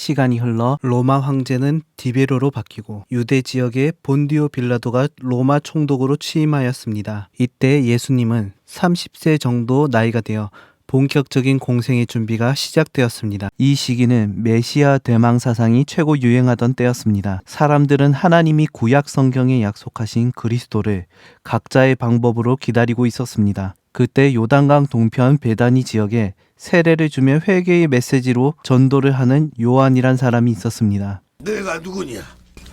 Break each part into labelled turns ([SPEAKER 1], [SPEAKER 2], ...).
[SPEAKER 1] 시간이 흘러 로마 황제는 디베로로 바뀌고 유대 지역의 본디오 빌라도가 로마 총독으로 취임하였습니다. 이때 예수님은 30세 정도 나이가 되어 본격적인 공생의 준비가 시작되었습니다. 이 시기는 메시아 대망 사상이 최고 유행하던 때였습니다. 사람들은 하나님이 구약 성경에 약속하신 그리스도를 각자의 방법으로 기다리고 있었습니다. 그때 요단강 동편 베다니 지역에 세례를 주며 회개의 메시지로 전도를 하는 요한이란 사람이 있었습니다.
[SPEAKER 2] 내가 누구냐?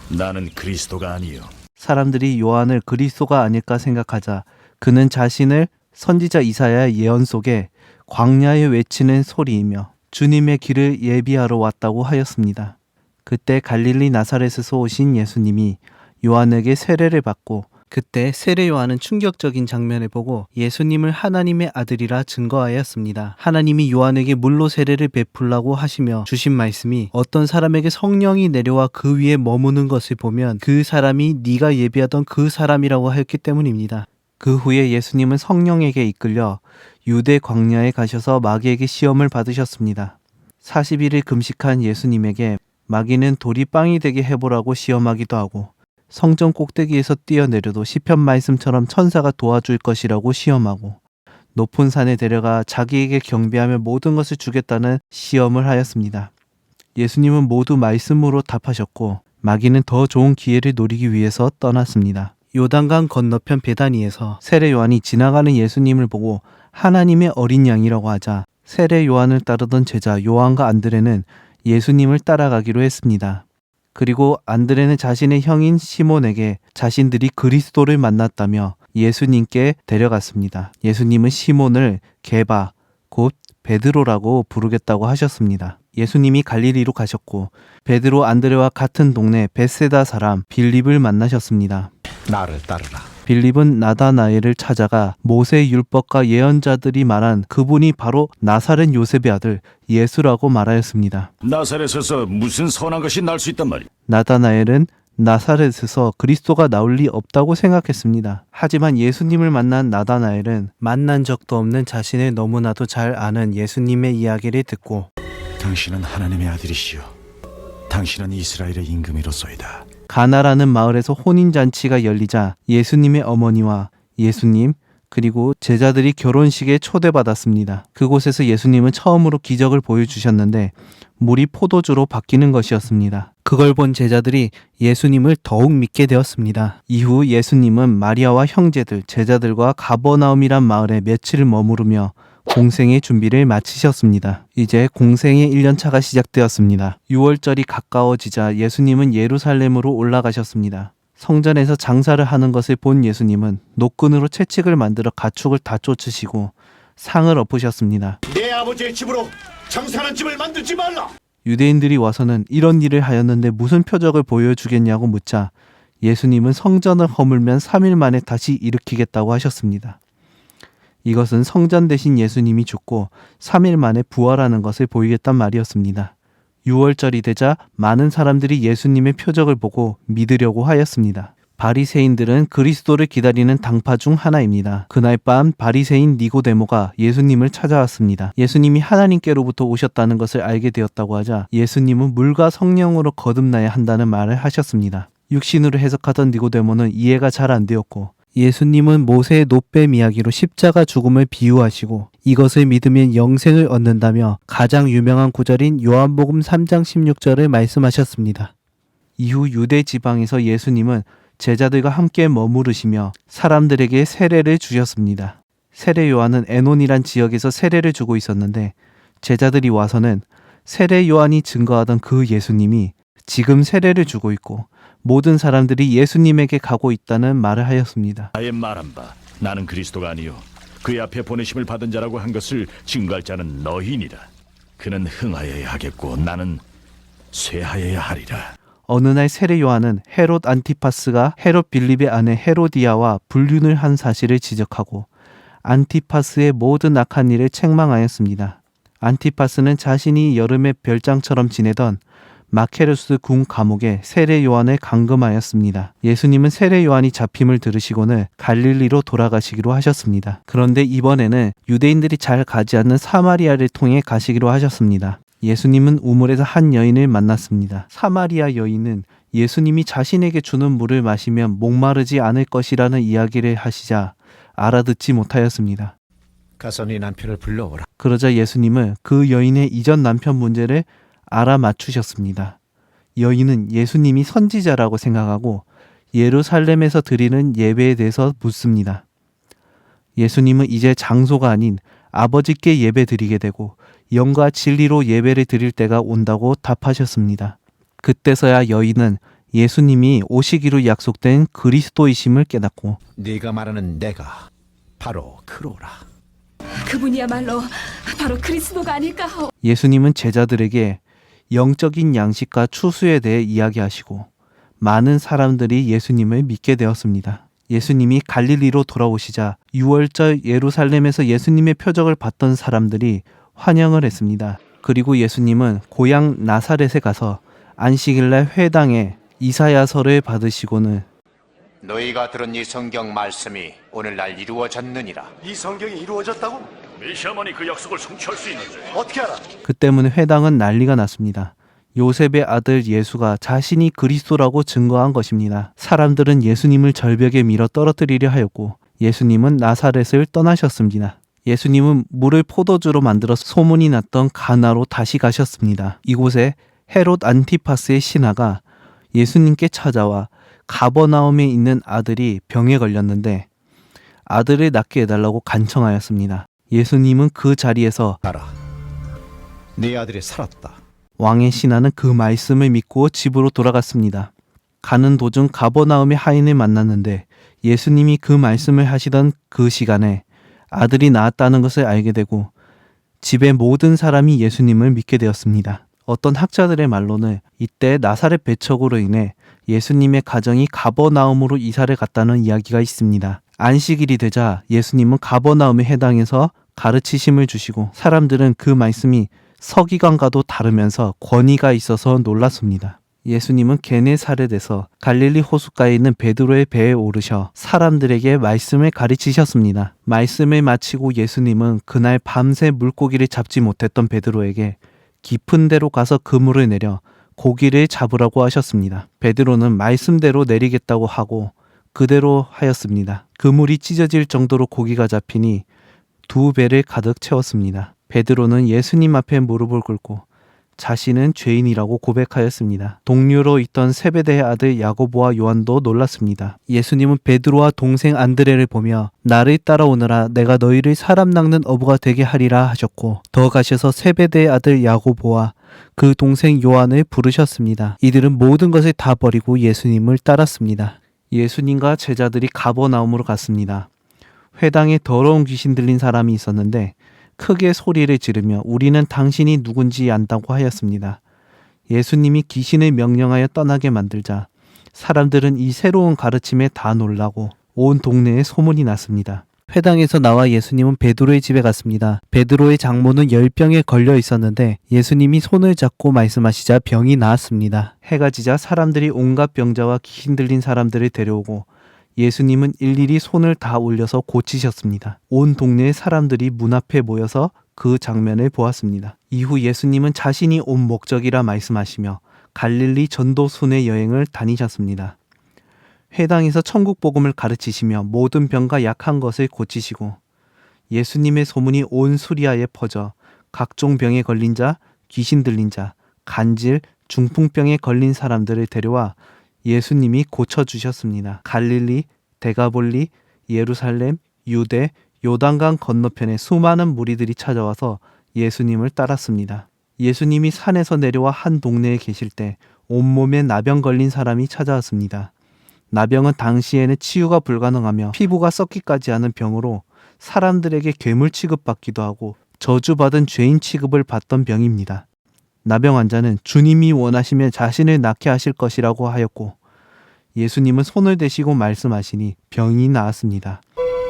[SPEAKER 3] 나는 그리스도가 아니요.
[SPEAKER 1] 사람들이 요한을 그리스도가 아닐까 생각하자 그는 자신을 선지자 이사야의 예언 속에 광야에 외치는 소리이며 주님의 길을 예비하러 왔다고 하였습니다. 그때 갈릴리 나사렛에서 오신 예수님이 요한에게 세례를 받고 그때 세례 요한은 충격적인 장면을 보고 예수님을 하나님의 아들이라 증거하였습니다. 하나님이 요한에게 물로 세례를 베풀라고 하시며 주신 말씀이 어떤 사람에게 성령이 내려와 그 위에 머무는 것을 보면 그 사람이 네가 예비하던 그 사람이라고 하였기 때문입니다. 그 후에 예수님은 성령에게 이끌려 유대 광야에 가셔서 마귀에게 시험을 받으셨습니다. 40일을 금식한 예수님에게 마귀는 돌이 빵이 되게 해보라고 시험하기도 하고 성전 꼭대기에서 뛰어내려도 시편 말씀처럼 천사가 도와줄 것이라고 시험하고 높은 산에 데려가 자기에게 경배하며 모든 것을 주겠다는 시험을 하였습니다. 예수님은 모두 말씀으로 답하셨고 마귀는 더 좋은 기회를 노리기 위해서 떠났습니다. 요단강 건너편 베다니에서 세례 요한이 지나가는 예수님을 보고 하나님의 어린 양이라고 하자 세례 요한을 따르던 제자 요한과 안드레는 예수님을 따라가기로 했습니다. 그리고 안드레는 자신의 형인 시몬에게 자신들이 그리스도를 만났다며 예수님께 데려갔습니다. 예수님은 시몬을 게바, 곧 베드로라고 부르겠다고 하셨습니다. 예수님이 갈릴리로 가셨고 베드로 안드레와 같은 동네 벳세다 사람 빌립을 만나셨습니다.
[SPEAKER 3] 나를 따르라.
[SPEAKER 1] 빌립은 나다나엘을 찾아가 모세 율법과 예언자들이 말한 그분이 바로 나사렛 요셉의 아들 예수라고 말하였습니다.
[SPEAKER 3] 나사렛에서 무슨 선한 것이 날 수 있단 말이야.
[SPEAKER 1] 나다나엘은 나사렛에서 그리스도가 나올 리 없다고 생각했습니다. 하지만 예수님을 만난 나다나엘은 만난 적도 없는 자신을 너무나도 잘 아는 예수님의 이야기를 듣고
[SPEAKER 3] 당신은 하나님의 아들이시오. 당신은 이스라엘의 임금이로소이다.
[SPEAKER 1] 가나라는 마을에서 혼인잔치가 열리자 예수님의 어머니와 예수님 그리고 제자들이 결혼식에 초대받았습니다. 그곳에서 예수님은 처음으로 기적을 보여주셨는데 물이 포도주로 바뀌는 것이었습니다. 그걸 본 제자들이 예수님을 더욱 믿게 되었습니다. 이후 예수님은 마리아와 형제들, 제자들과 가버나움이란 마을에 며칠 머무르며 공생의 준비를 마치셨습니다. 이제 공생의 1년차가 시작되었습니다. 6월절이 가까워지자 예수님은 예루살렘으로 올라가셨습니다. 성전에서 장사를 하는 것을 본 예수님은 노끈으로 채찍을 만들어 가축을 다 쫓으시고 상을 엎으셨습니다.
[SPEAKER 2] 내 아버지의 집으로 장사하는 집을 만들지 말라.
[SPEAKER 1] 유대인들이 와서는 이런 일을 하였는데 무슨 표적을 보여주겠냐고 묻자 예수님은 성전을 허물면 3일 만에 다시 일으키겠다고 하셨습니다. 이것은 성전 대신 예수님이 죽고 3일 만에 부활하는 것을 보이겠단 말이었습니다. 6월절이 되자 많은 사람들이 예수님의 표적을 보고 믿으려고 하였습니다. 바리새인들은 그리스도를 기다리는 당파 중 하나입니다. 그날 밤 바리새인 니고데모가 예수님을 찾아왔습니다. 예수님이 하나님께로부터 오셨다는 것을 알게 되었다고 하자 예수님은 물과 성령으로 거듭나야 한다는 말을 하셨습니다. 육신으로 해석하던 니고데모는 이해가 잘 안 되었고 예수님은 모세의 노뱀 이야기로 십자가 죽음을 비유하시고 이것을 믿으면 영생을 얻는다며 가장 유명한 구절인 요한복음 3장 16절을 말씀하셨습니다. 이후 유대 지방에서 예수님은 제자들과 함께 머무르시며 사람들에게 세례를 주셨습니다. 세례 요한은 에논이란 지역에서 세례를 주고 있었는데 제자들이 와서는 세례 요한이 증거하던 그 예수님이 지금 세례를 주고 있고 모든 사람들이 예수님에게 가고 있다는 말을 하였습니다.
[SPEAKER 3] 아예 말한 바 나는 그리스도가 아니요 그의 앞에 보내심을 받은 자라고 한 것을 증거할 자는 너희니라. 그는 흥하여야 하겠고 나는 쇠하여야 하리라.
[SPEAKER 1] 어느 날 세례 요한은 헤롯 안티파스가 헤롯 빌립의 아내 헤로디아와 불륜을 한 사실을 지적하고 안티파스의 모든 악한 일을 책망하였습니다. 안티파스는 자신이 여름의 별장처럼 지내던 마케르스 궁 감옥에 세례 요한을 감금하였습니다. 예수님은 세례 요한이 잡힘을 들으시고는 갈릴리로 돌아가시기로 하셨습니다. 그런데 이번에는 유대인들이 잘 가지 않는 사마리아를 통해 가시기로 하셨습니다. 예수님은 우물에서 한 여인을 만났습니다. 사마리아 여인은 예수님이 자신에게 주는 물을 마시면 목마르지 않을 것이라는 이야기를 하시자 알아듣지 못하였습니다.
[SPEAKER 2] 가서 네 남편을 불러오라.
[SPEAKER 1] 그러자 예수님은 그 여인의 이전 남편 문제를 알아맞추셨습니다. 여인은 예수님이 선지자라고 생각하고 예루살렘에서 드리는 예배에 대해서 묻습니다. 예수님은 이제 장소가 아닌 아버지께 예배 드리게 되고 영과 진리로 예배를 드릴 때가 온다고 답하셨습니다. 그때서야 여인은 예수님이 오시기로 약속된 그리스도이심을 깨닫고
[SPEAKER 2] 네가 말하는 내가 바로 그로라.
[SPEAKER 4] 그분이야말로 바로 그리스도가 아닐까.
[SPEAKER 1] 예수님은 제자들에게 영적인 양식과 추수에 대해 이야기하시고 많은 사람들이 예수님을 믿게 되었습니다. 예수님이 갈릴리로 돌아오시자 유월절 예루살렘에서 예수님의 표적을 봤던 사람들이 환영을 했습니다. 그리고 예수님은 고향 나사렛에 가서 안식일날 회당에 이사야서를 받으시고는
[SPEAKER 5] 너희가 들은 이 성경 말씀이 오늘날 이루어졌느니라.
[SPEAKER 6] 이 성경이 이루어졌다고?
[SPEAKER 3] 메시아만이 그 약속을 성취할 수 있는데
[SPEAKER 6] 어떻게 알아?
[SPEAKER 1] 그 때문에 회당은 난리가 났습니다. 요셉의 아들 예수가 자신이 그리스도라고 증거한 것입니다. 사람들은 예수님을 절벽에 밀어 떨어뜨리려 하였고 예수님은 나사렛을 떠나셨습니다. 예수님은 물을 포도주로 만들어 소문이 났던 가나로 다시 가셨습니다. 이곳에 헤롯 안티파스의 신하가 예수님께 찾아와 가버나움에 있는 아들이 병에 걸렸는데 아들을 낫게 해달라고 간청하였습니다. 예수님은 그 자리에서
[SPEAKER 2] 가라. 네 아들이 살았다.
[SPEAKER 1] 왕의 신하는 그 말씀을 믿고 집으로 돌아갔습니다. 가는 도중 가버나움의 하인을 만났는데 예수님이 그 말씀을 하시던 그 시간에 아들이 낳았다는 것을 알게 되고 집의 모든 사람이 예수님을 믿게 되었습니다. 어떤 학자들의 말로는 이때 나사렛 배척으로 인해 예수님의 가정이 가버나움으로 이사를 갔다는 이야기가 있습니다. 안식일이 되자 예수님은 가버나움의 회당에서 가르치심을 주시고 사람들은 그 말씀이 서기관과도 다르면서 권위가 있어서 놀랐습니다. 예수님은 게네사렛에서 갈릴리 호숫가에 있는 베드로의 배에 오르셔 사람들에게 말씀을 가르치셨습니다. 말씀을 마치고 예수님은 그날 밤새 물고기를 잡지 못했던 베드로에게 깊은 데로 가서 그물을 내려 고기를 잡으라고 하셨습니다. 베드로는 말씀대로 내리겠다고 하고 그대로 하였습니다. 그물이 찢어질 정도로 고기가 잡히니 2배를 가득 채웠습니다. 베드로는 예수님 앞에 무릎을 꿇고 자신은 죄인이라고 고백하였습니다. 동료로 있던 세베대의 아들 야고보와 요한도 놀랐습니다. 예수님은 베드로와 동생 안드레를 보며 나를 따라오너라 내가 너희를 사람 낚는 어부가 되게 하리라 하셨고 더 가셔서 세베대의 아들 야고보와 그 동생 요한을 부르셨습니다. 이들은 모든 것을 다 버리고 예수님을 따랐습니다. 예수님과 제자들이 가버나움으로 갔습니다. 회당에 더러운 귀신 들린 사람이 있었는데 크게 소리를 지르며 우리는 당신이 누군지 안다고 하였습니다. 예수님이 귀신을 명령하여 떠나게 만들자 사람들은 이 새로운 가르침에 다 놀라고 온 동네에 소문이 났습니다. 회당에서 나와 예수님은 베드로의 집에 갔습니다. 베드로의 장모는 열병에 걸려 있었는데 예수님이 손을 잡고 말씀하시자 병이 나았습니다. 해가 지자 사람들이 온갖 병자와 귀신 들린 사람들을 데려오고 예수님은 일일이 손을 다 올려서 고치셨습니다. 온 동네의 사람들이 문 앞에 모여서 그 장면을 보았습니다. 이후 예수님은 자신이 온 목적이라 말씀하시며 갈릴리 전도 순회 여행을 다니셨습니다. 회당에서 천국 복음을 가르치시며 모든 병과 약한 것을 고치시고 예수님의 소문이 온 수리아에 퍼져 각종 병에 걸린 자, 귀신 들린 자, 간질, 중풍병에 걸린 사람들을 데려와 예수님이 고쳐주셨습니다. 갈릴리, 데가볼리, 예루살렘, 유대, 요단강 건너편에 수많은 무리들이 찾아와서 예수님을 따랐습니다. 예수님이 산에서 내려와 한 동네에 계실 때 온몸에 나병 걸린 사람이 찾아왔습니다. 나병은 당시에는 치유가 불가능하며 피부가 썩기까지 하는 병으로 사람들에게 괴물 취급받기도 하고 저주받은 죄인 취급을 받던 병입니다. 나병 환자는 주님이 원하시면 자신을 낫게 하실 것이라고 하였고 예수님은 손을 대시고 말씀하시니 병이 나았습니다.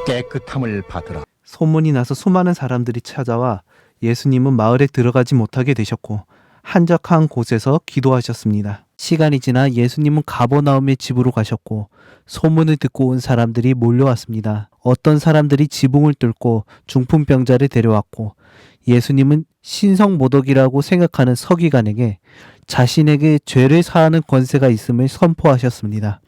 [SPEAKER 2] 깨끗함을 받으라.
[SPEAKER 1] 소문이 나서 수많은 사람들이 찾아와 예수님은 마을에 들어가지 못하게 되셨고 한적한 곳에서 기도하셨습니다. 시간이 지나 예수님은 가버나움의 집으로 가셨고 소문을 듣고 온 사람들이 몰려왔습니다. 어떤 사람들이 지붕을 뚫고 중풍병자를 데려왔고 예수님은 신성모독이라고 생각하는 서기관에게 자신에게 죄를 사하는 권세가 있음을 선포하셨습니다.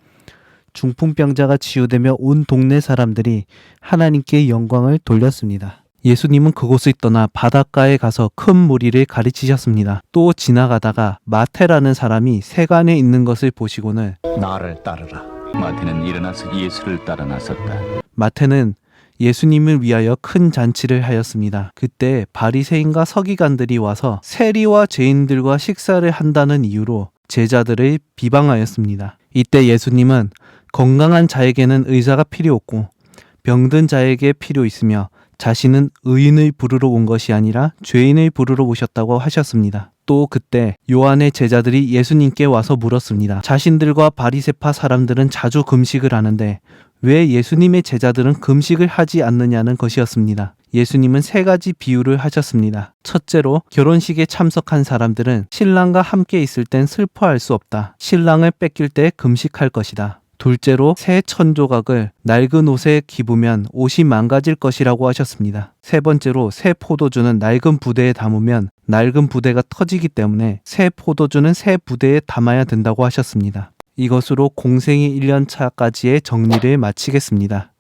[SPEAKER 1] 중풍병자가 치유되며 온 동네 사람들이 하나님께 영광을 돌렸습니다. 예수님은 그곳을 떠나 바닷가에 가서 큰 무리를 가르치셨습니다. 또 지나가다가 마태라는 사람이 세관에 있는 것을 보시고는
[SPEAKER 2] 나를 따르라.
[SPEAKER 6] 마태는 일어나서 예수를 따라 나섰다.
[SPEAKER 1] 마태는 예수님을 위하여 큰 잔치를 하였습니다. 그때 바리새인과 서기관들이 와서 세리와 죄인들과 식사를 한다는 이유로 제자들을 비방하였습니다. 이때 예수님은 건강한 자에게는 의사가 필요 없고 병든 자에게 필요 있으며 자신은 의인을 부르러 온 것이 아니라 죄인을 부르러 오셨다고 하셨습니다. 또 그때 요한의 제자들이 예수님께 와서 물었습니다. 자신들과 바리새파 사람들은 자주 금식을 하는데 왜 예수님의 제자들은 금식을 하지 않느냐는 것이었습니다. 예수님은 3가지 비유를 하셨습니다. 첫째로 결혼식에 참석한 사람들은 신랑과 함께 있을 땐 슬퍼할 수 없다. 신랑을 뺏길 때 금식할 것이다. 둘째로 새 천조각을 낡은 옷에 기부면 옷이 망가질 것이라고 하셨습니다. 세 번째로 새 포도주는 낡은 부대에 담으면 낡은 부대가 터지기 때문에 새 포도주는 새 부대에 담아야 된다고 하셨습니다. 이것으로 공생이 1년 차까지의 정리를 마치겠습니다.